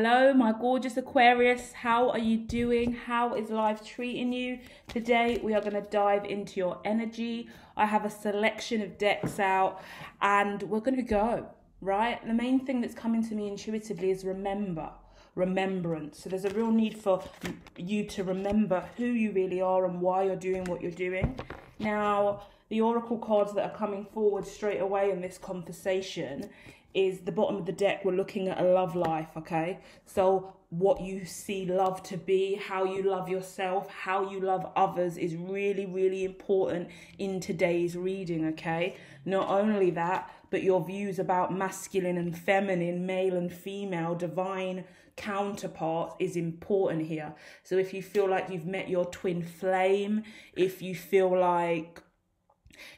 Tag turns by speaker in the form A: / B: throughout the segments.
A: Hello, my gorgeous Aquarius. How are you doing? How is life treating you? Today, we are going to dive into your energy. I have a selection of decks out and we're going to go, right? The main thing that's coming to me intuitively is remembrance. So there's a real need for you to remember who you really are and why you're doing what you're doing. Now, the oracle cards that are coming forward straight away in this conversation is the bottom of the deck. We're looking at a love life, okay? So what you see love to be, how you love yourself, how you love others is really, really important in today's reading, okay? Not only that, but your views about masculine and feminine, male and female, divine counterparts is important here. So if you feel like you've met your twin flame, if you feel like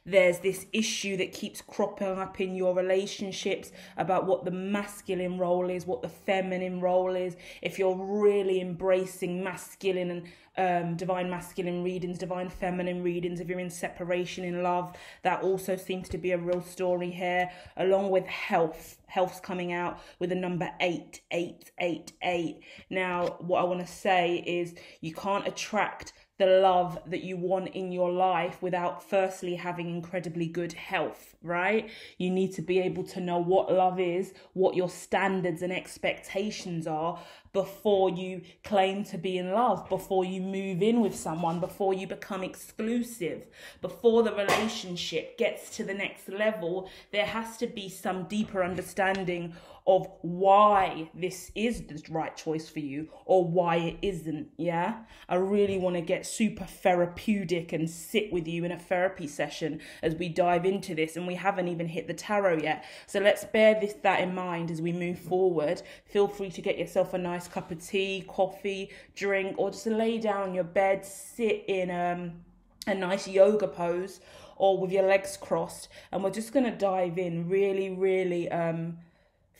A: there's this issue that keeps cropping up in your relationships about what the masculine role is, what the feminine role is, if you're really embracing masculine and divine masculine readings, divine feminine readings, if you're in separation in love, that also seems to be a real story here, along with health's coming out with the number 888. Now, what I want to say is you can't attract the love that you want in your life without firstly having incredibly good health, right? You need to be able to know what love is, what your standards and expectations are before you claim to be in love, before you move in with someone, before you become exclusive, before the relationship gets to the next level. There has to be some deeper understanding of why this is the right choice for you or why it isn't, yeah? I really want to get super therapeutic and sit with you in a therapy session as we dive into this, and we haven't even hit the tarot yet. So let's bear that in mind as we move forward. Feel free to get yourself a nice cup of tea, coffee, drink, or just lay down on your bed, sit in a nice yoga pose or with your legs crossed, and we're just going to dive in really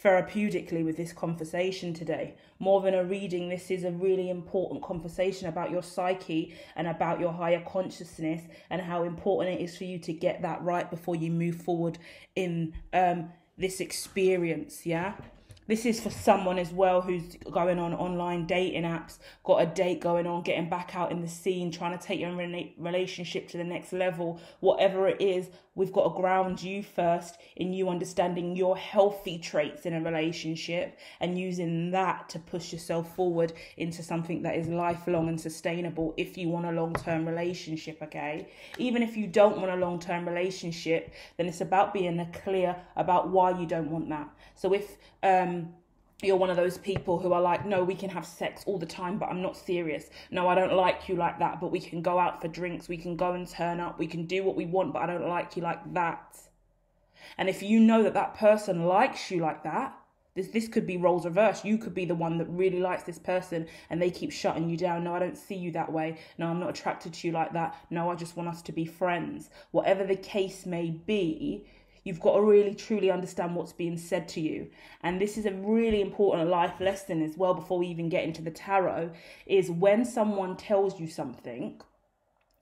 A: therapeutically with this conversation today. More than a reading, this is a really important conversation about your psyche and about your higher consciousness and how important it is for you to get that right before you move forward in this experience, yeah? This is for someone as well who's going on online dating apps, got a date going on, getting back out in the scene, trying to take your relationship to the next level. Whatever it is, we've got to ground you first in you understanding your healthy traits in a relationship and using that to push yourself forward into something that is lifelong and sustainable if you want a long-term relationship, okay? Even if you don't want a long-term relationship, then it's about being clear about why you don't want that. So if you're one of those people who are like, no, we can have sex all the time, but I'm not serious. No, I don't like you like that, but we can go out for drinks. We can go and turn up. We can do what we want, but I don't like you like that. And if you know that that person likes you like that, this could be roles reversed. You could be the one that really likes this person and they keep shutting you down. No, I don't see you that way. No, I'm not attracted to you like that. No, I just want us to be friends. Whatever the case may be, you've got to really, truly understand what's being said to you. And this is a really important life lesson as well before we even get into the tarot, is when someone tells you something,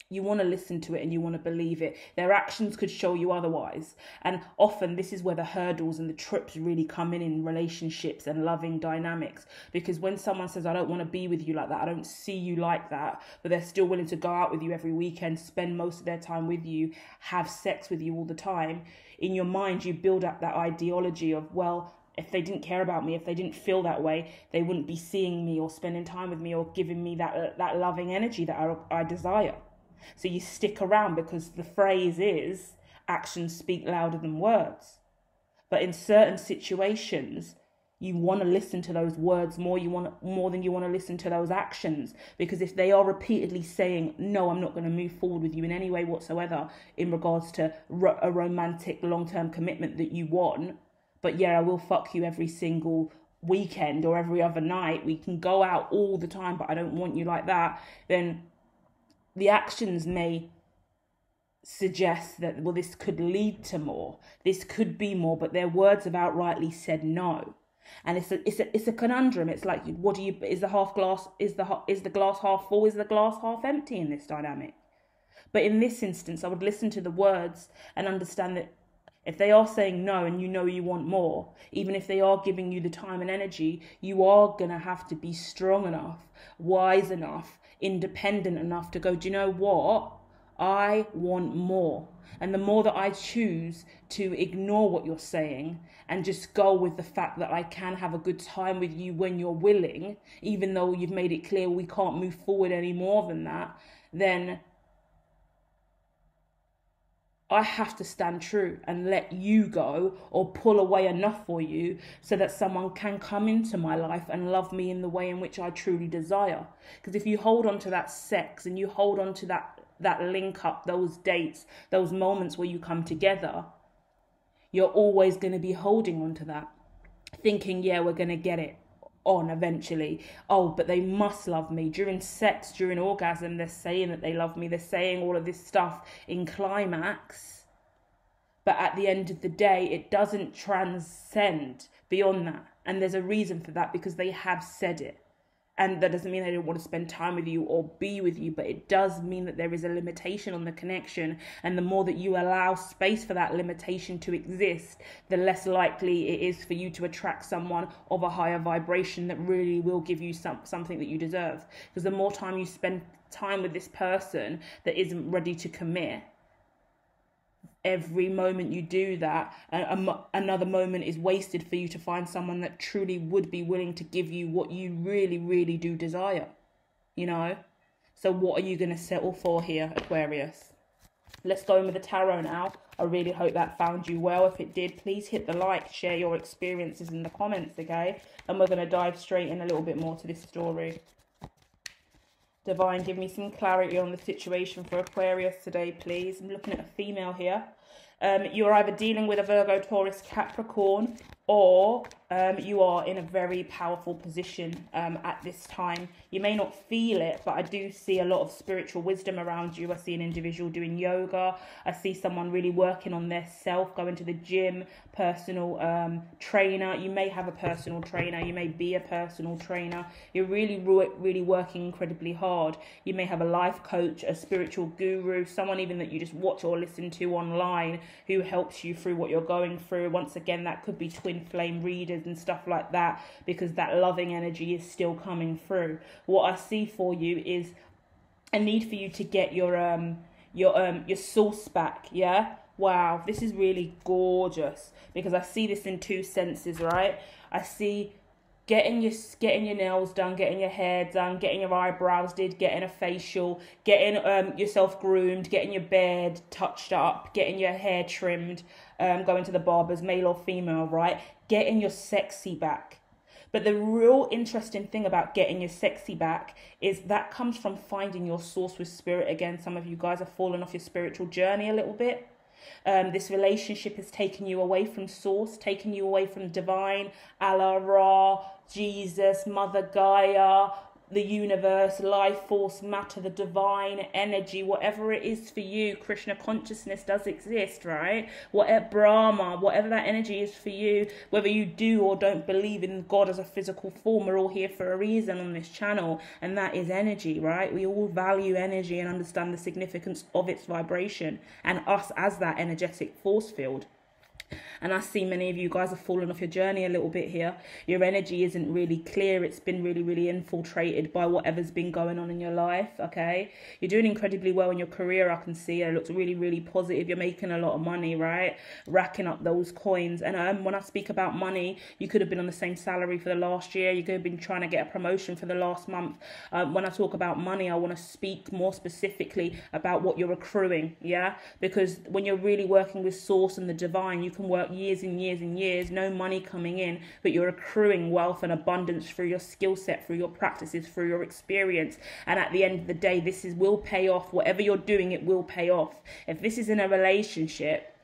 A: you want to listen to it and you want to believe it. Their actions could show you otherwise. And often this is where the hurdles and the trips really come in relationships and loving dynamics. Because when someone says, I don't want to be with you like that, I don't see you like that, but they're still willing to go out with you every weekend, spend most of their time with you, have sex with you all the time, in your mind you build up that ideology of, well, if they didn't care about me, if they didn't feel that way, they wouldn't be seeing me or spending time with me or giving me that loving energy that I desire. So you stick around because the phrase is, actions speak louder than words. But in certain situations, you want to listen to those words more than you want to listen to those actions. Because if they are repeatedly saying, no, I'm not going to move forward with you in any way whatsoever in regards to a romantic long-term commitment that you want, but yeah, I will fuck you every single weekend or every other night, we can go out all the time, but I don't want you like that, then the actions may suggest that, well, this could lead to more. This could be more, but their words have outrightly said no. And it's a conundrum. It's like, what do you, is the glass half full? Is the glass half empty in this dynamic? But in this instance, I would listen to the words and understand that If they are saying no and you know you want more, even if they are giving you the time and energy, you are going to have to be strong enough, wise enough, independent enough to go, do you know what? I want more. And the more that I choose to ignore what you're saying and just go with the fact that I can have a good time with you when you're willing, even though you've made it clear we can't move forward any more than that, then I have to stand true and let you go or pull away enough for you so that someone can come into my life and love me in the way in which I truly desire. Because if you hold on to that sex and you hold on to that link up, those dates, those moments where you come together, you're always going to be holding on to that, thinking, yeah, we're going to get it on eventually. Oh, but they must love me. During sex, during orgasm, they're saying that they love me. They're saying all of this stuff in climax. But at the end of the day, it doesn't transcend beyond that. And there's a reason for that, because they have said it. And that doesn't mean they don't want to spend time with you or be with you, but it does mean that there is a limitation on the connection. And the more that you allow space for that limitation to exist, the less likely it is for you to attract someone of a higher vibration that really will give you something that you deserve. Because the more time you spend time with this person that isn't ready to commit, every moment you do that, another moment is wasted for you to find someone that truly would be willing to give you what you really, really do desire, you know? So what are you going to settle for here, Aquarius? Let's go in with the tarot now. I really hope that found you well. If it did, please hit the like, share your experiences in the comments, okay? And we're going to dive straight in a little bit more to this story. Divine, give me some clarity on the situation for Aquarius today, please. I'm looking at a female here. You're either dealing with a Virgo, Taurus, Capricorn, or you are in a very powerful position at this time. You may not feel it, but I do see a lot of spiritual wisdom around you. I see an individual doing yoga. I see someone really working on their self, going to the gym, personal trainer. You may have a personal trainer. You may be a personal trainer. You're really working incredibly hard. You may have a life coach, a spiritual guru, someone even that you just watch or listen to online who helps you through what you're going through. Once again, that could be twin flame readers and stuff like that, because that loving energy is still coming through. What I see for you is a need for you to get your source back. Yeah, wow, this is really gorgeous, because I see this in two senses, right? I see getting your nails done, getting your hair done, getting your eyebrows did, getting a facial, getting yourself groomed, getting your bed touched up, getting your hair trimmed, going to the barbers, male or female, right? Getting your sexy back. But the real interesting thing about getting your sexy back is that comes from finding your source with spirit again. Some of you guys have fallen off your spiritual journey a little bit. This relationship has taken you away from source, taken you away from divine, Allah, Ra, Jesus, Mother Gaia, the universe, life force, matter, the divine energy, whatever it is for you. Krishna consciousness does exist, right? Whatever Brahma, whatever that energy is for you, whether you do or don't believe in God as a physical form, we're all here for a reason on this channel, and that is energy, right? We all value energy and understand the significance of its vibration and us as that energetic force field. And I see many of you guys have fallen off your journey a little bit here. Your energy isn't really clear. It's been really, really infiltrated by whatever's been going on in your life, okay? You're doing incredibly well in your career, I can see. It looks really, really positive. You're making a lot of money, right? Racking up those coins. And when I speak about money, you could have been on the same salary for the last year. You could have been trying to get a promotion for the last month. When I talk about money, I want to speak more specifically about what you're accruing, yeah? Because when you're really working with source and the divine, you can work years and years and years, no money coming in, but you're accruing wealth and abundance through your skill set, through your practices, through your experience. And at the end of the day, will pay off. Whatever you're doing, it will pay off. If this is in a relationship,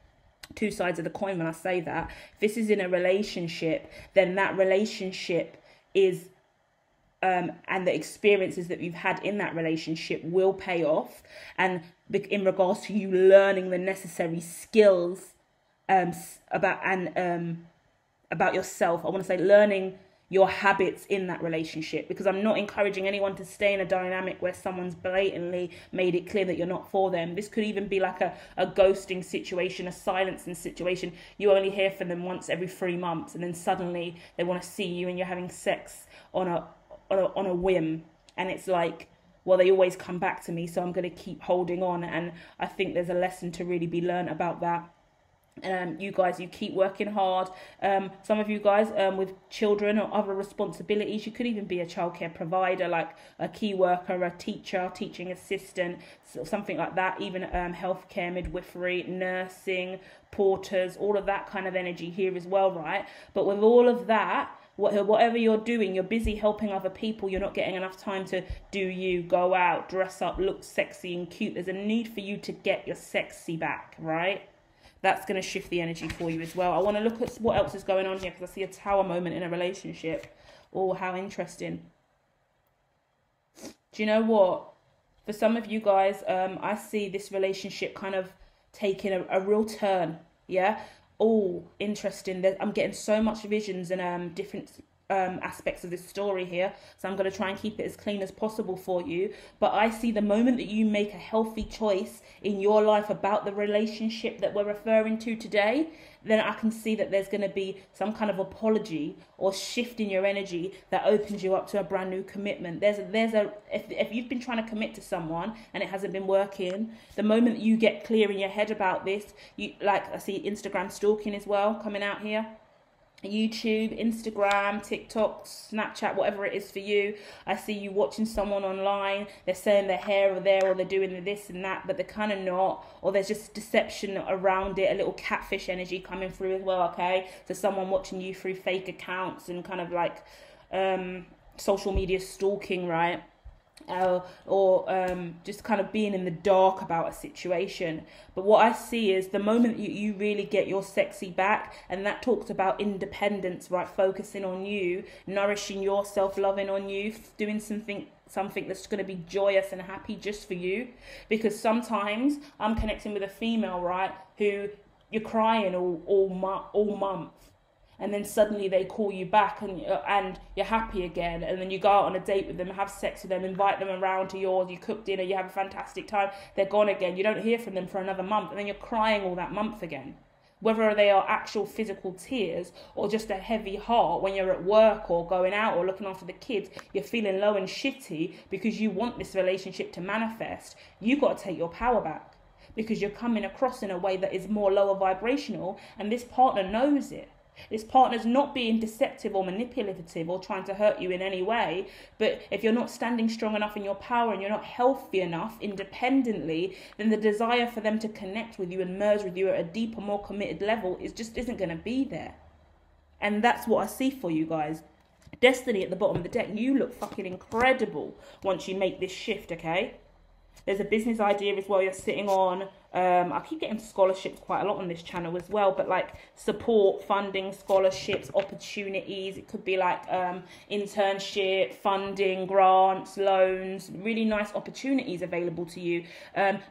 A: two sides of the coin when I say that, if this is in a relationship, then that relationship is and the experiences that you've had in that relationship will pay off. And in regards to you learning the necessary skills about yourself, I want to say learning your habits in that relationship, because I'm not encouraging anyone to stay in a dynamic where someone's blatantly made it clear that you're not for them. This could even be like a ghosting situation, a silencing situation. You only hear from them once every 3 months, and then suddenly they want to see you and you're having sex on a whim, and it's like, well, they always come back to me, so I'm going to keep holding on. And I think there's a lesson to really be learned about that. You guys, you keep working hard. Some of you guys with children or other responsibilities, you could even be a childcare provider, like a key worker, a teacher, teaching assistant, something like that. Even healthcare, midwifery, nursing, porters, all of that kind of energy here as well, right? But with all of that, whatever you're doing, you're busy helping other people. You're not getting enough time to do you, go out, dress up, look sexy and cute. There's a need for you to get your sexy back, right? That's going to shift the energy for you as well. I want to look at what else is going on here, because I see a tower moment in a relationship. Oh, how interesting. Do you know what? For some of you guys, I see this relationship kind of taking a real turn. Yeah. Oh, interesting. I'm getting so much visions and different aspects of this story here, so I'm going to try and keep it as clean as possible for you. But I see the moment that you make a healthy choice in your life about the relationship that we're referring to today, then I can see that there's going to be some kind of apology or shift in your energy that opens you up to a brand new commitment. If you've been trying to commit to someone and it hasn't been working, the moment that you get clear in your head about this, I see Instagram stalking as well coming out here. YouTube, Instagram, TikTok, Snapchat, whatever it is for you. I see you watching someone online. They're saying their hair or there, or they're doing this and that, but they're kind of not. Or there's just deception around it, a little catfish energy coming through as well, okay? So someone watching you through fake accounts and kind of like social media stalking, right? Or just kind of being in the dark about a situation. But what I see is the moment you really get your sexy back, and that talks about independence, right? Focusing on you, nourishing yourself, loving on you, doing something that's going to be joyous and happy just for you. Because sometimes I'm connecting with a female, right, who you're crying all month. And then suddenly they call you back and you're happy again. And then you go out on a date with them, have sex with them, invite them around to yours, you cook dinner, you have a fantastic time. They're gone again. You don't hear from them for another month. And then you're crying all that month again. Whether they are actual physical tears or just a heavy heart when you're at work or going out or looking after the kids, you're feeling low and shitty because you want this relationship to manifest. You've got to take your power back because you're coming across in a way that is more lower vibrational, and this partner knows it. This partner's not being deceptive or manipulative or trying to hurt you in any way. But if you're not standing strong enough in your power and you're not healthy enough independently, then the desire for them to connect with you and merge with you at a deeper, more committed level isn't going to be there. And that's what I see for you guys. Destiny at the bottom of the deck. You look fucking incredible once you make this shift, okay? There's a business idea as well you're sitting on. I keep getting scholarships quite a lot on this channel as well, but like support, funding, scholarships, opportunities. It could be like internship, funding, grants, loans, really nice opportunities available to you.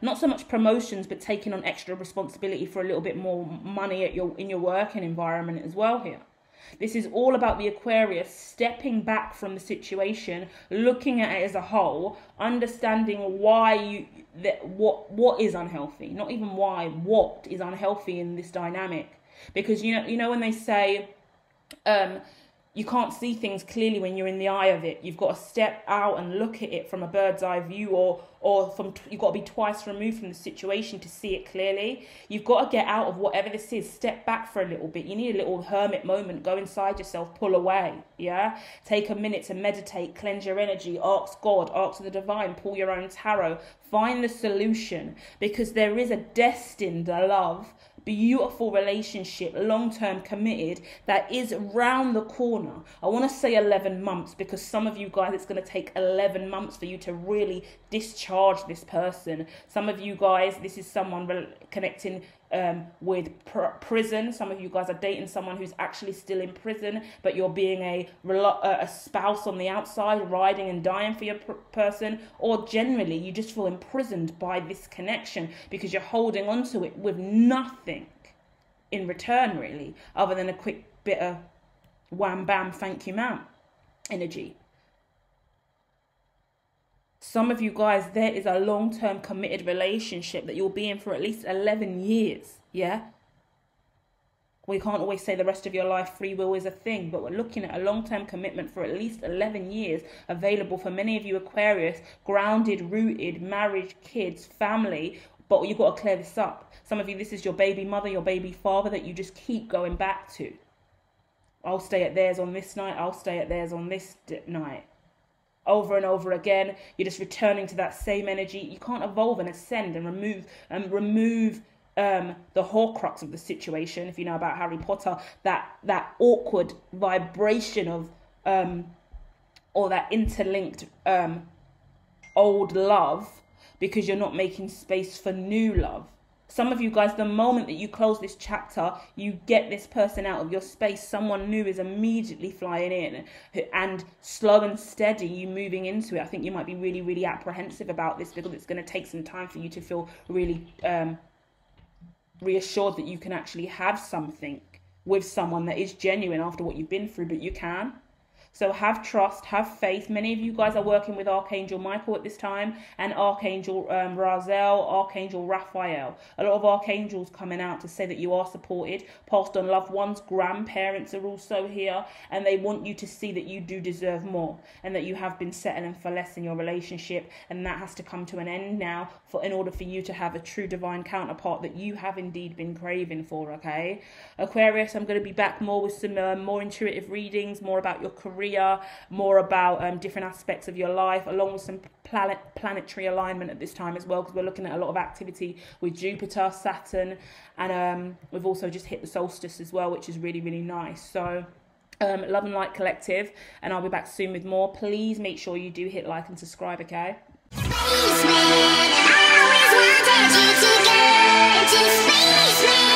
A: Not so much promotions, but taking on extra responsibility for a little bit more money in your working environment as well here. This is all about the Aquarius stepping back from the situation, looking at it as a whole, understanding why what is unhealthy, not even why, what is unhealthy in this dynamic. Because you know when they say you can't see things clearly when you're in the eye of it. You've got to step out and look at it from a bird's eye view, or you've got to be twice removed from the situation to see it clearly. You've got to get out of whatever this is. Step back for a little bit. You need a little hermit moment. Go inside yourself. Pull away. Yeah. Take a minute to meditate. Cleanse your energy. Ask God. Ask the divine. Pull your own tarot. Find the solution, because there is a destined love, beautiful relationship, long-term committed, that is round the corner. I want to say 11 months because some of you guys, it's going to take 11 months for you to really discharge this person. Some of you guys, this is someone connecting with prison. Some of you guys are dating someone who's actually still in prison, but you're being a spouse on the outside, riding and dying for your person. Or generally you just feel imprisoned by this connection because you're holding on to it with nothing in return really, other than a quick bit of wham bam thank you ma'am. energy. Some of you guys, there is a long-term committed relationship that you'll be in for at least 11 years, yeah? We can't always say the rest of your life free will is a thing, but we're looking at a long-term commitment for at least 11 years available for many of you Aquarius, grounded, rooted, marriage, kids, family, but you've got to clear this up. Some of you, this is your baby mother, your baby father that you just keep going back to. I'll stay at theirs on this night, I'll stay at theirs on this night. Over and over again, you're just returning to that same energy. You can't evolve and ascend and remove the horcrux of the situation, if you know about Harry Potter, that awkward vibration of or that interlinked old love, because you're not making space for new love. Some of you guys, the moment that you close this chapter, you get this person out of your space, someone new is immediately flying in, and slow and steady you moving into it. I think you might be really, really apprehensive about this, because it's going to take some time for you to feel really reassured that you can actually have something with someone that is genuine after what you've been through, but you can. So have trust, have faith. Many of you guys are working with Archangel Michael at this time, and Archangel Raziel, Archangel Raphael. A lot of archangels coming out to say that you are supported. Passed on loved ones, grandparents are also here, and they want you to see that you do deserve more, and that you have been settling for less in your relationship, and that has to come to an end now in order for you to have a true divine counterpart that you have indeed been craving for, okay? Aquarius, I'm going to be back more with some more intuitive readings, more about your career, more about different aspects of your life, along with some planetary alignment at this time as well, because we're looking at a lot of activity with Jupiter, Saturn, and we've also just hit the solstice as well, which is really, really nice. So love and light collective, and I'll be back soon with more. Please make sure you do hit like and subscribe, okay?
B: Spaceman, I always wanted you to go to spaceman.